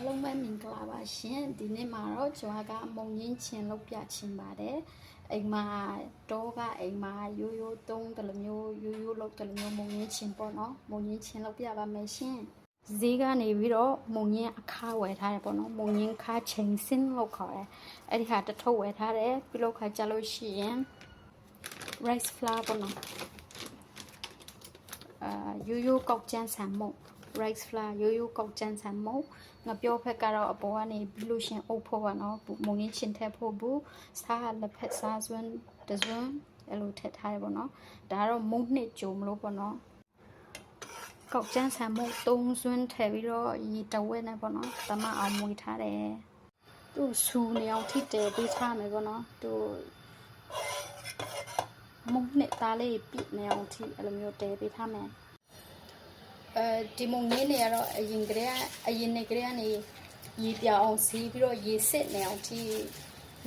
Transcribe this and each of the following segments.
အားလုံးပဲမင်္ဂလာပါရှင်ဒီနေ့မှာတော့ကျွန်တော်ကမုံရင်းချင်းလုပ်ပြချင်ပါတယ်အိမ်မှာတော့ကအိမ်မှာရိုးရိုးသုံးတယ်လို့မျိုးရိုးရိုးလုပ်တယ်လို့မျိုးမုံရင်းချင်းပေါ့နော်မုံရင်းချင်းလုပ်ပြပါမယ်ရှင်ဈေးကနေပြီးတော့မုံရင်းအခါဝယ်ထားတယ်ပေါ့နော်မုံရင်းခါချိန်စင်းလို့ခေါ်တယ်အဲ့ဒီဟာတစ်ထုပ်ဝယ်ထားတယ်ပြီးလို့ခါကြလို့ရှိရင် rice flour ပေါ့နော်ရိုးရိုးကောက်ကျန်းဆန်မုံrice flour ရိုးရိုးကောက်ကျန်းဆန်မုံငါပြောဖက်ကတော့အပေါ်ကနေပြီးလို့ရှင်အုပ်ဖို့ပါနော်မုံရင်းချင်းထည့်ဖို့ဘူးစားလက်ဖက်စားစွန်းတစွန်းအဲ့လိုထည့်ထားရပေါ့နော်ဒါကတော့မုံနှစ်ကြုံမလို့ပေါ့နော်ကောက်ကျန်းဆန်မုံ3စွန်းထည့်ပြီးတော့ရေတဝက်နဲ့ပေါ့နော်တမအောင်မွေထားတယ်သူ့ဆူနေအောင်ထိတယ်ပေးထားမယ်ပေါ့နော်သူမုံနှစ်သားလေးပြည့်နေအောင်ထိအဲ့လိုမျိုးတဲပေးထားမယ်ဒီမုံရင်းတွေကတော့အရင်ကတည်းကနေရေပြောင်းအောင်စီးပြီးတော့ရေစစ်နေအောင်ထိ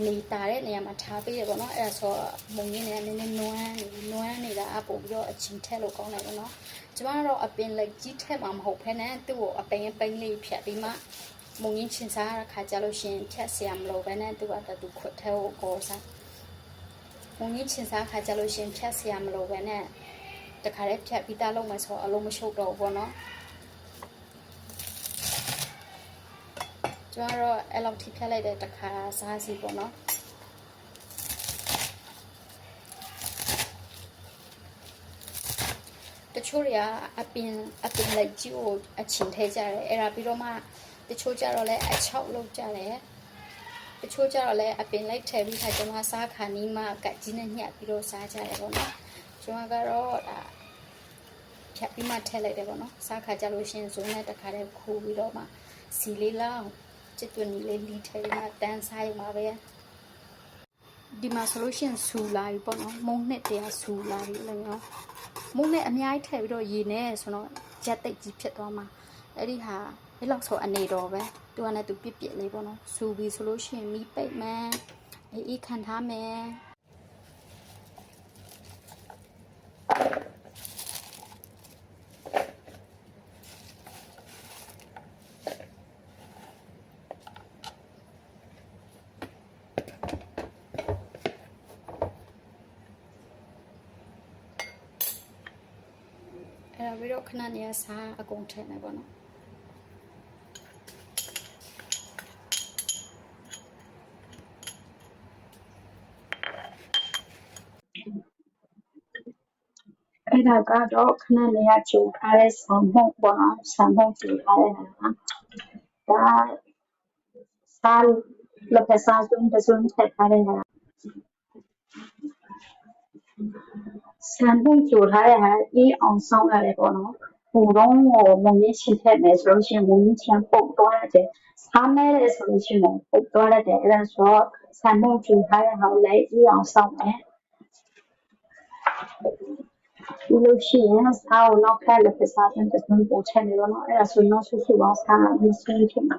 နေတာတဲ့နေရာမှာထားပေးရပေါ့နော်အဲ့ဒါဆိုမုံရင်းတွေကနည်းနည်းနွမ်းနေတာအပို့ပြီးတော့အချင်းထက်လို့ကောင်းတယ်ပေါ့နော်ကျမကတော့အပင်လက်ကြီးထက်မှာမဟုတ်ဖ ೇನೆ သူ့ကိုအပင်လေးဖြတ်ပြီးမှမုံရင်းချင်းစားရခါကြလို့ရှင်ဖြတ်ဆရာမလို့ပဲနဲ့သူကတူခွတ်ထဲကိုကောစားမုံရင်းချင်းစားခါကြလို့ရှင်ဖြတ်ဆရာမလို့ပဲနဲ့တခါလေးဖြတ်ပြီးသားလုံးမယ်ဆိုအလုံးမရှုပ်တော့ဘူးပေါ့နော်ကျမတော့အဲ့လောက်ထိဖြတ်လိုက်တဲ့တခါစားစီပေါ့နော်တချို့တွေကအပင်လိုက်ကြီးကိုအချင်းထဲကြတယ်အဲ့ဒါပြီးတော့မှတချို့ကြတော့လဲအချောက်လောက်ကြတယ်တချို့ကြတော့လဲအပင်လိုက်ထည့်ပြီးခါကျမစားခါနီးမှကတ်ကြီးနဲ့ညှက်ပြီးတော့စားကြတယ်ပေါ့နော်ကျမကတော့ဒါဖြတ်ပြီးမှထည့်လိုက်တယ်ပေါ့နော်စားခါကြလို့ရှင်ဇုံးနဲ့တခါတည်းခိုးပြီးတော့မှစီလေးလောင်းချစ်သွင်းလေးလီထည့်ပြီးမှတန်းစားရမှာပဲဒီမှာဆိုလို့ရှင်ဆူလာပြီပေါ့နော်မုံနှစ်တရားဆူလာပြီလို့နော်မုံနဲ့အများကြီးထည့်ပြီးတော့ရေနဲ့ဆိုတော့ရက်တိတ်ကြီးဖြစ်သွားမှာအဲ့ဒီဟာအဲ့လောက်ဆိုအနေတော်ပဲသူကလည်းသူပြစ်လေးပေါ့နော်ဆူပြီဆိုလို့ရှင်မီးပိတ်မယ်အေးခံထားမယ်အဲ့ပြီးတော့ခဏနေစားအကုန်ထည့်မယ်ပေါ့နော်အဲ့ဒါကတော့ခဏနေကြိုထားတဲ့ဆန်မုံပေါ့နော်ဆန်မုံကြိုထားတဲ့ဟာဒါစားလက်ဖက်စားစွန်းတစွန်းထည့်ထားတဲ့ဟာဆန်မုံကြိုထားတဲ့ဟာအေးအောင်ဆောင်းရတယ်ပေါ့နော်ပူတော့မုံရင်းချင်းထည့်မယ်ဆိုလို့ရှိရင်မုံရင်းချင်းပုတ်သွားရတယ်စားမဲတယ်ဆိုလို့ရှိရင်ပုတ်သွားရတယ်အဲ့ဒါဆိုတော့ဆန်မုံကြိုထားတဲ့ဟာလည်းအေးအောင်ဆောင်းမယ်ဒီလိုရှိရင်စားကိုနောက်ခက်လက်ဖက်စားစွန်းတစွန်းပို့ထည့်မယ်ပေါ့နော်အဲ့ဒါဆိုရင်ဆူဆူအောင်စားပြီးဆွေးဖြစ်မှာ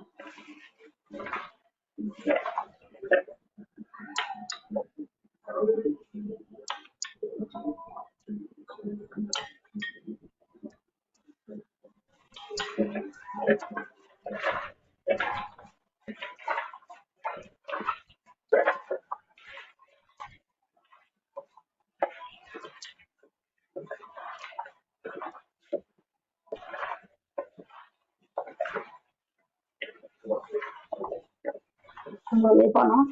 ဘယ်လိုပေါ့နော်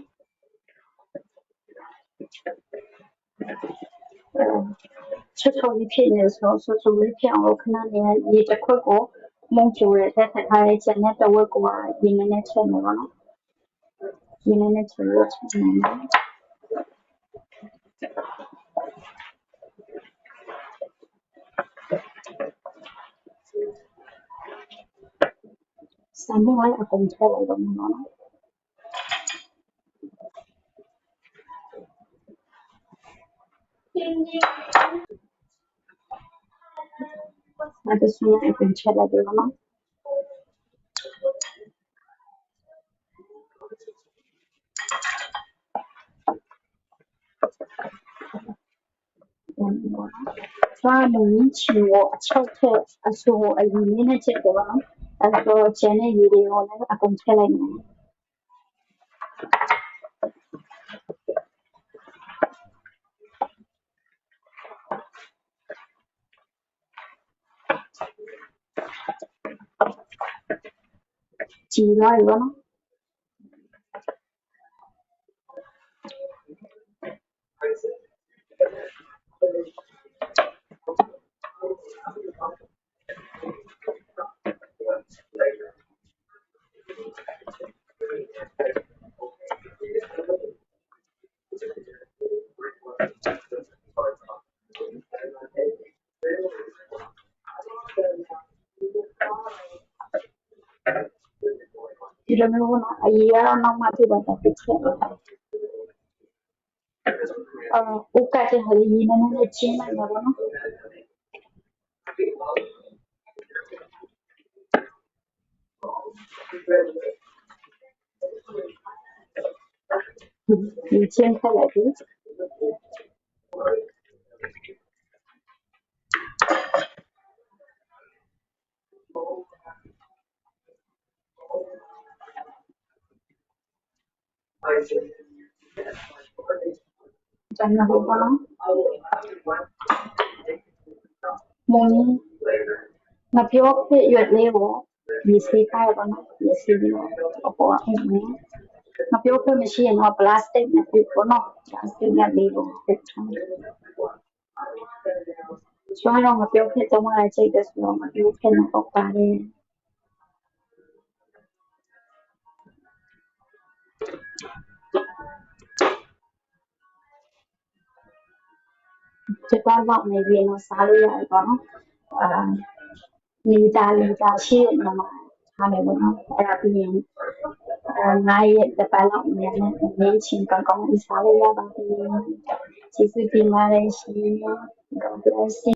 ချက်ချုံကြီးဖြစ်နေဆိုဆူဆူလေးဖြစ်အောင်ခဏနေရေတစ်ခွက်ကိုမုံချိုရဲထည့်ထားတဲ့ကျန်တဲ့တဝက်ကိုရေနည်းနည်းထည့်မယ်ပေါ့နော်ရေနည်းနည်းထည့်လို့ချက်နေမယ်ဆန်မုံလည်းအကုန်ထည့်လိုက်တော့မယ်နော်那个是一本切来的吗？抓母亲我敲开，说哎，你那这个吧， အဲ့တော့ကျန်တဲ့ရေတွေကိုလည်းအကုန်ထည့်လိုက်မယ်ကြည်သွားပြီပေါ့နော်ဒီလိုမျိုးပေါ့နော်အရေးကတော့နောက်မှဖြစ်တော့တစ်ချက်ဥက္ကဋ္ဌဟိုရေးနေနေချင်းလိုက်ပါတော့နော်ဒီချင်းခက်လိုက်ပြီကျန်တဲ့ဘောနော်မင်းမပြောဖြစ်ရွက်လေးကိုဒီစေးထားရပါနော်ဒီစေးပြီးတော့အပေါ်အင်းမပြောဖြစ်မရှိရင်တော့ပလတ်စတစ်နဲ့ဖြစ်ပေါ့နော်ပလတ်စတစ်နဲ့လေးကိုဖြစ်ထားကျွမ်းတော့မပြောဖြစ်တော့မှလည်းချိန်တယ်ဆိုတော့မပြောဖြစ်တော့ပေါ့ပါတယ်这官方那边呢，啥都有一个呢，离家ရှိနေမှာထားမယ်ပေါ့နော်အဲ့ဒါပြီးရင်9ရက်တစ်ပတ်လောက်နေနဲ့နေချင်းကောင်းကောင်းစားလို့ရပါပြီကျေးဇူးတင်ပါတယ်ရှင်God bless you